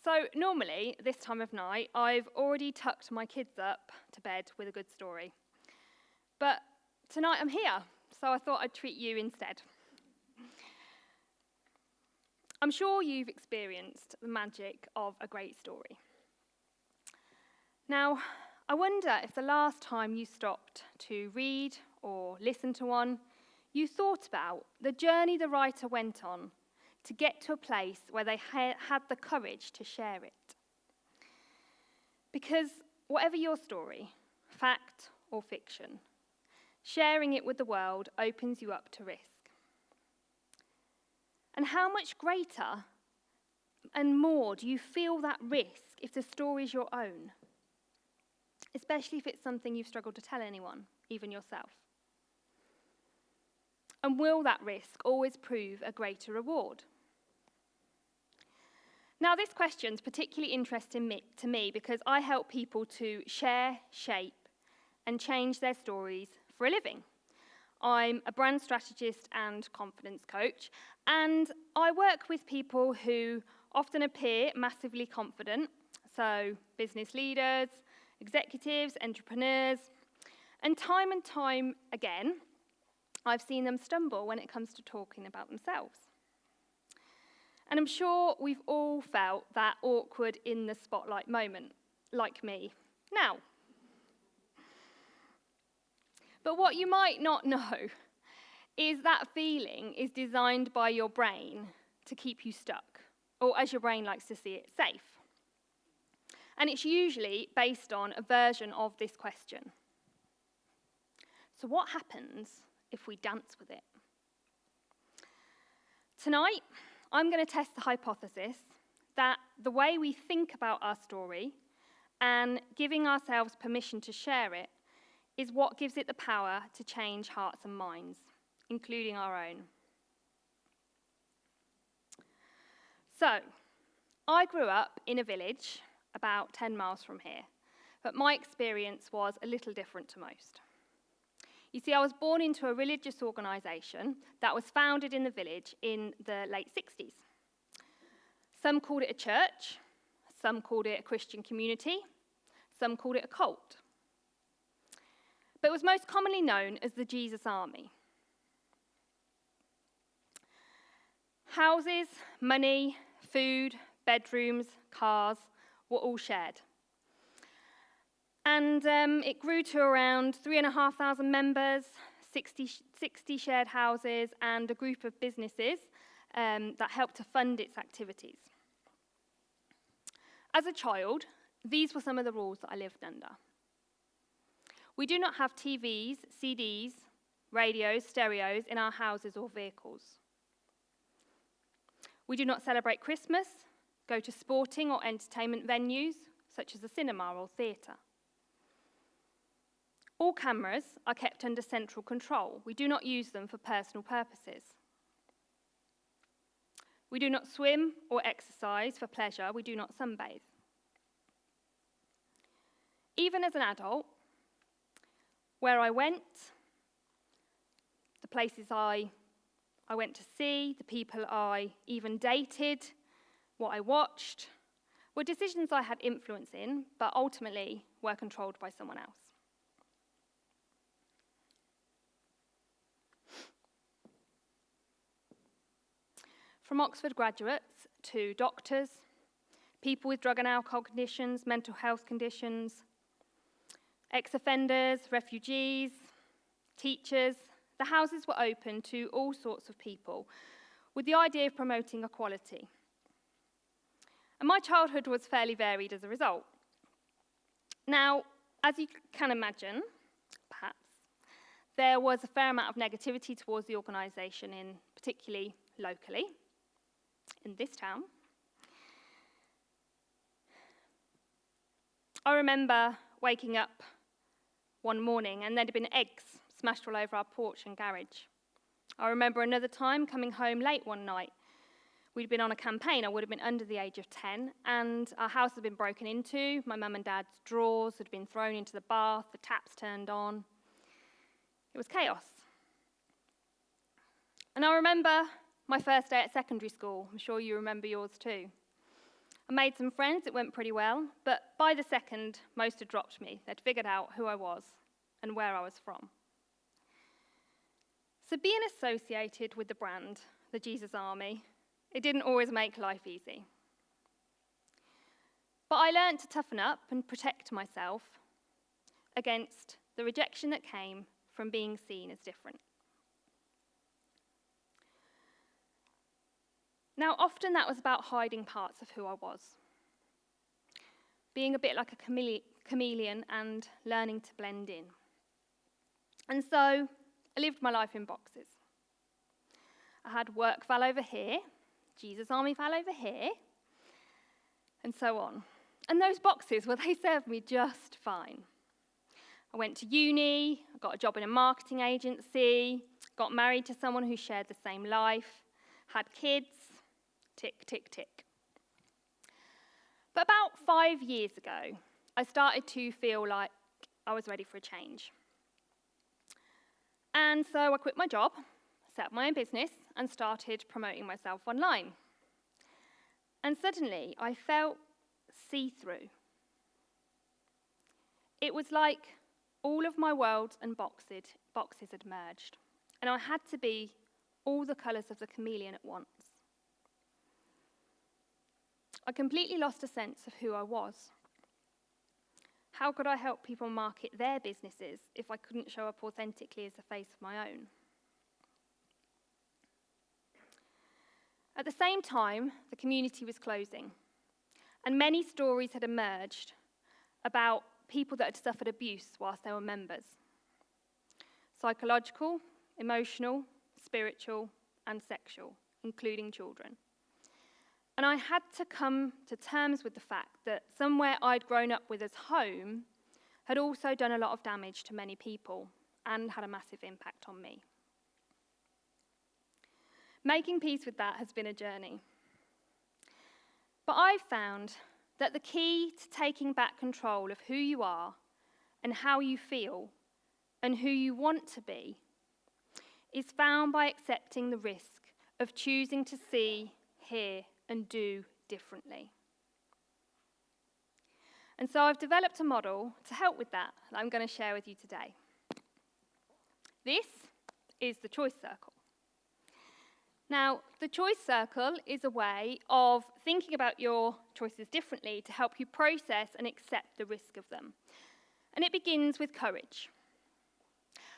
So normally, this time of night, I've already tucked my kids up to bed with a good story. But tonight I'm here, so I thought I'd treat you instead. I'm sure you've experienced the magic of a great story. Now, I wonder if the last time you stopped to read or listen to one, you thought about the journey the writer went on to get to a place where they had the courage to share it. Because whatever your story, fact or fiction, sharing it with the world opens you up to risk. And how much greater and more do you feel that risk if the story is your own? Especially if it's something you've struggled to tell anyone, even yourself. And will that risk always prove a greater reward? Now, this question's particularly interesting to me because I help people to share, shape, and change their stories for a living. I'm a brand strategist and confidence coach, and I work with people who often appear massively confident, so business leaders, executives, entrepreneurs, and time again, I've seen them stumble when it comes to talking about themselves. And I'm sure we've all felt that awkward in the spotlight moment, like me now. But what you might not know is that feeling is designed by your brain to keep you stuck, or as your brain likes to see it, safe. And it's usually based on a version of this question. So what happens if we dance with it? Tonight, I'm going to test the hypothesis that the way we think about our story and giving ourselves permission to share it is what gives it the power to change hearts and minds, including our own. So, I grew up in a village about 10 miles from here, but my experience was a little different to most. You see, I was born into a religious organisation that was founded in the village in the late 60s. Some called it a church, some called it a Christian community, some called it a cult. But it was most commonly known as the Jesus Army. Houses, money, food, bedrooms, cars were all shared. And it grew to around 3,500 members, 60 shared houses, and a group of businesses that helped to fund its activities. As a child, these were some of the rules that I lived under. We do not have TVs, CDs, radios, stereos in our houses or vehicles. We do not celebrate Christmas, go to sporting or entertainment venues, such as a cinema or theatre. All cameras are kept under central control. We do not use them for personal purposes. We do not swim or exercise for pleasure. We do not sunbathe. Even as an adult, where I went, the places I went to see, the people I even dated, what I watched, were decisions I had influence in, but ultimately were controlled by someone else. From Oxford graduates to doctors, people with drug and alcohol conditions, mental health conditions, ex-offenders, refugees, teachers, the houses were open to all sorts of people with the idea of promoting equality. And my childhood was fairly varied as a result. Now, as you can imagine, perhaps, there was a fair amount of negativity towards the organisation, particularly locally, in this town. I remember waking up one morning and there'd been eggs smashed all over our porch and garage. I remember another time coming home late one night. We'd been on a campaign. I would have been under the age of 10, and our house had been broken into. My mum and dad's drawers had been thrown into the bath, the taps turned on. It was chaos. And I remember my first day at secondary school. I'm sure you remember yours too. I made some friends, it went pretty well, but by the second, most had dropped me. They'd figured out who I was and where I was from. So being associated with the brand, the Jesus Army, it didn't always make life easy. But I learned to toughen up and protect myself against the rejection that came from being seen as different. Now, often that was about hiding parts of who I was, being a bit like a chameleon and learning to blend in. And so I lived my life in boxes. I had work fell over here, Jesus Army fell over here, and so on. And those boxes, well, they served me just fine. I went to uni, I got a job in a marketing agency, got married to someone who shared the same life, had kids, tick, tick, tick. But about 5 years ago, I started to feel like I was ready for a change. And so I quit my job, set up my own business, and started promoting myself online. And suddenly, I felt see-through. It was like all of my worlds and boxes had merged, and I had to be all the colours of the chameleon at once. I completely lost a sense of who I was. How could I help people market their businesses if I couldn't show up authentically as the face of my own? At the same time, the community was closing, and many stories had emerged about people that had suffered abuse whilst they were members. Psychological, emotional, spiritual, and sexual, including children. And I had to come to terms with the fact that somewhere I'd grown up with as home had also done a lot of damage to many people and had a massive impact on me. Making peace with that has been a journey. But I've found that the key to taking back control of who you are and how you feel and who you want to be is found by accepting the risk of choosing to see, hear, and do differently. And so I've developed a model to help with that I'm going to share with you today. This is the choice circle. Now, the choice circle is a way of thinking about your choices differently to help you process and accept the risk of them. And it begins with courage.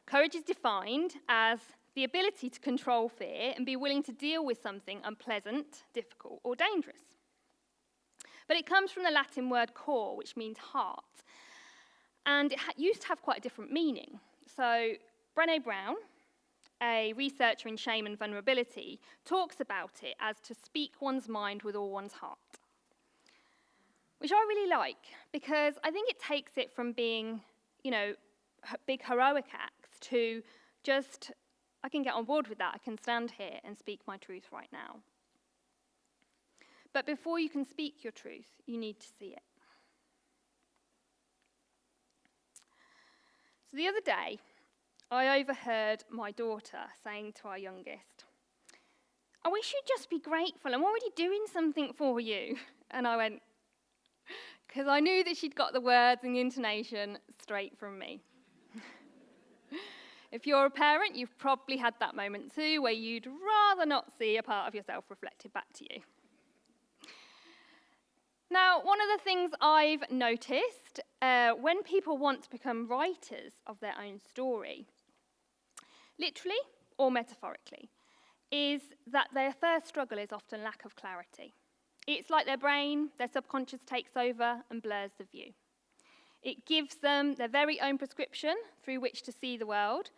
Courage is defined as the ability to control fear and be willing to deal with something unpleasant, difficult, or dangerous. But it comes from the Latin word cor, which means heart. And it used to have quite a different meaning. So Brené Brown, a researcher in shame and vulnerability, talks about it as to speak one's mind with all one's heart, which I really like because I think it takes it from being, big heroic acts to just, I can get on board with that. I can stand here and speak my truth right now. But before you can speak your truth, you need to see it. So the other day, I overheard my daughter saying to our youngest, "I wish you'd just be grateful. I'm already doing something for you." And I went, because I knew that she'd got the words and the intonation straight from me. If you're a parent, you've probably had that moment too, where you'd rather not see a part of yourself reflected back to you. Now, one of the things I've noticed when people want to become writers of their own story, literally or metaphorically, is that their first struggle is often lack of clarity. It's like their brain, their subconscious takes over and blurs the view. It gives them their very own prescription through which to see the world,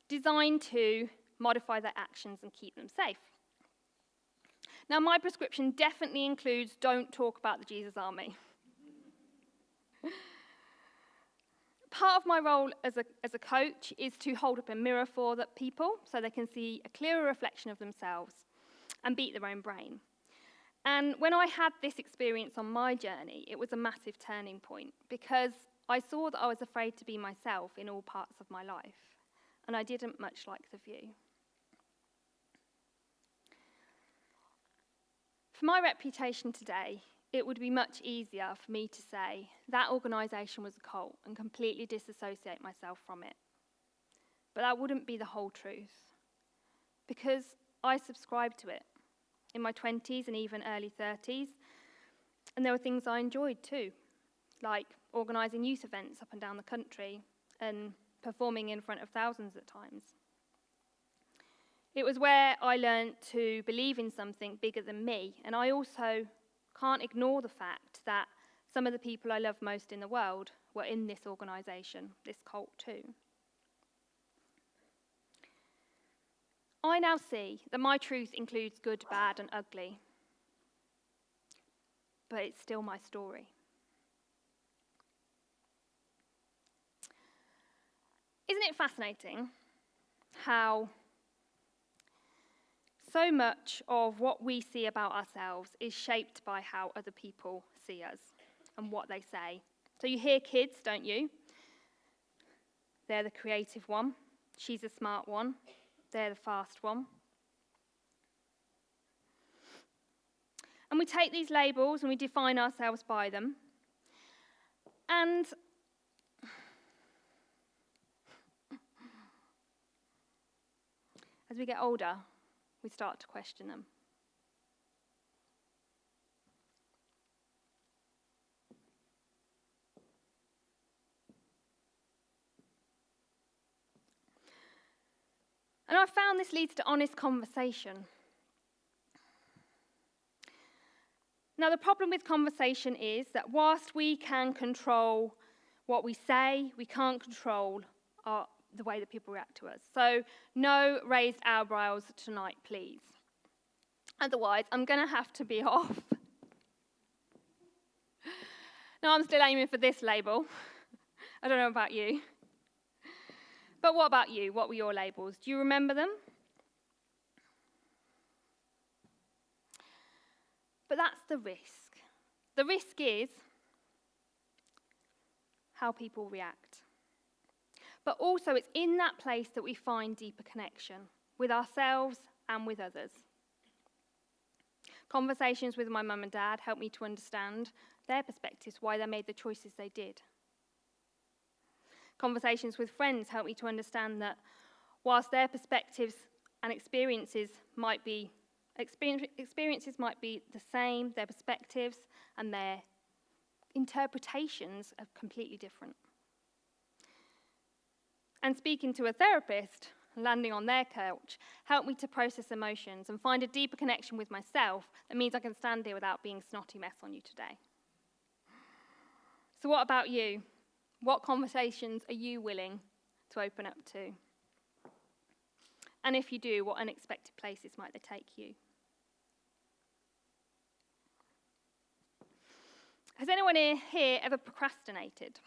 designed to modify their actions and keep them safe. Now, my prescription definitely includes don't talk about the Jesus Army. Part of my role as a coach is to hold up a mirror for the people so they can see a clearer reflection of themselves and beat their own brain. And when I had this experience on my journey, it was a massive turning point because I saw that I was afraid to be myself in all parts of my life, and I didn't much like the view. For my reputation today, it would be much easier for me to say that organisation was a cult and completely disassociate myself from it. But that wouldn't be the whole truth, because I subscribed to it in my 20s and even early 30s, and there were things I enjoyed too, like organising youth events up and down the country and performing in front of thousands at times. It was where I learned to believe in something bigger than me, and I also can't ignore the fact that some of the people I love most in the world were in this organisation, this cult too. I now see that my truth includes good, bad, and ugly, but it's still my story. Isn't it fascinating how so much of what we see about ourselves is shaped by how other people see us and what they say? So you hear kids, don't you? They're the creative one. She's a smart one. They're the fast one. And we take these labels and we define ourselves by them. And as we get older, we start to question them. And I've found this leads to honest conversation. Now, the problem with conversation is that whilst we can control what we say, we can't control the way that people react to us. So, no raised eyebrows tonight, please. Otherwise, I'm going to have to be off. Now, I'm still aiming for this label. I don't know about you. But what about you? What were your labels? Do you remember them? But that's the risk. The risk is how people react. But also it's in that place that we find deeper connection with ourselves and with others. Conversations with my mum and dad helped me to understand their perspectives, why they made the choices they did. Conversations with friends helped me to understand that whilst their perspectives and experiences might be the same, their perspectives and their interpretations are completely different. And speaking to a therapist, landing on their couch, helped me to process emotions and find a deeper connection with myself that means I can stand here without being a snotty mess on you today. So what about you? What conversations are you willing to open up to? And if you do, what unexpected places might they take you? Has anyone here ever procrastinated?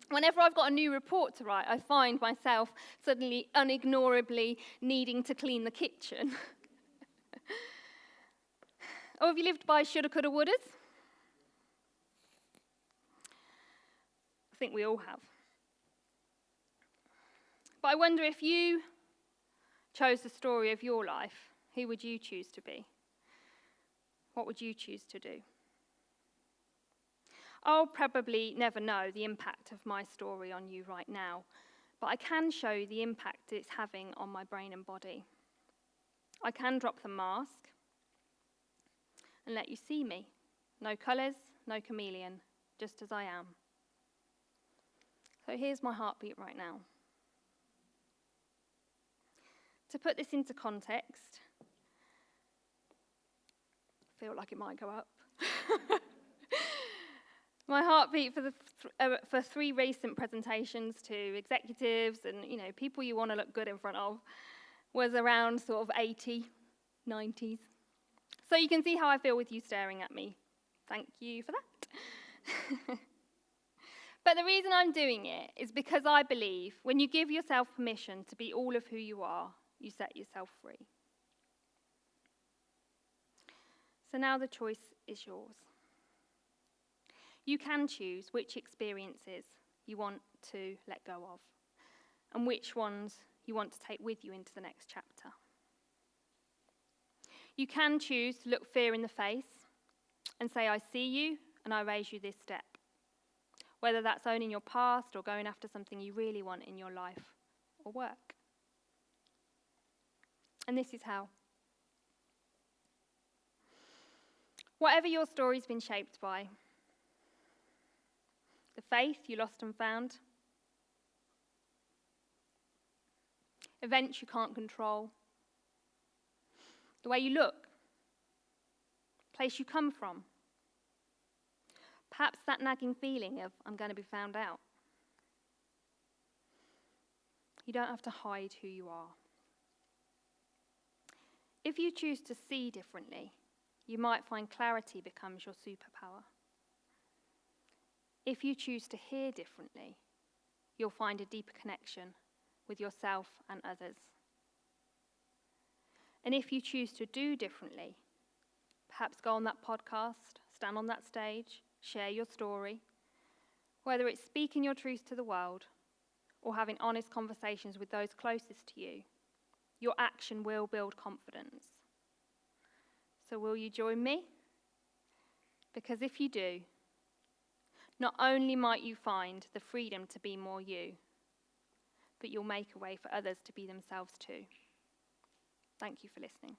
Whenever I've got a new report to write, I find myself suddenly unignorably needing to clean the kitchen. Or have you lived by shoulda, coulda, wouldas? I think we all have. But I wonder if you chose the story of your life, who would you choose to be? What would you choose to do? I'll probably never know the impact of my story on you right now, but I can show you the impact it's having on my brain and body. I can drop the mask and let you see me. No colours, no chameleon, just as I am. So here's my heartbeat right now. To put this into context, I feel like it might go up. My heartbeat for 3 recent presentations to executives and people you want to look good in front of was around sort of 80, 90s. So you can see how I feel with you staring at me. Thank you for that. But the reason I'm doing it is because I believe when you give yourself permission to be all of who you are, you set yourself free. So now the choice is yours. You can choose which experiences you want to let go of and which ones you want to take with you into the next chapter. You can choose to look fear in the face and say, I see you and I raise you this step. Whether that's owning your past or going after something you really want in your life or work. And this is how. Whatever your story's been shaped by, the faith you lost and found, events you can't control, the way you look, place you come from, perhaps that nagging feeling of, I'm going to be found out. You don't have to hide who you are. If you choose to see differently, you might find clarity becomes your superpower. If you choose to hear differently, you'll find a deeper connection with yourself and others. And if you choose to do differently, perhaps go on that podcast, stand on that stage, share your story, whether it's speaking your truth to the world or having honest conversations with those closest to you, your action will build confidence. So will you join me? Because if you do, not only might you find the freedom to be more you, but you'll make a way for others to be themselves too. Thank you for listening.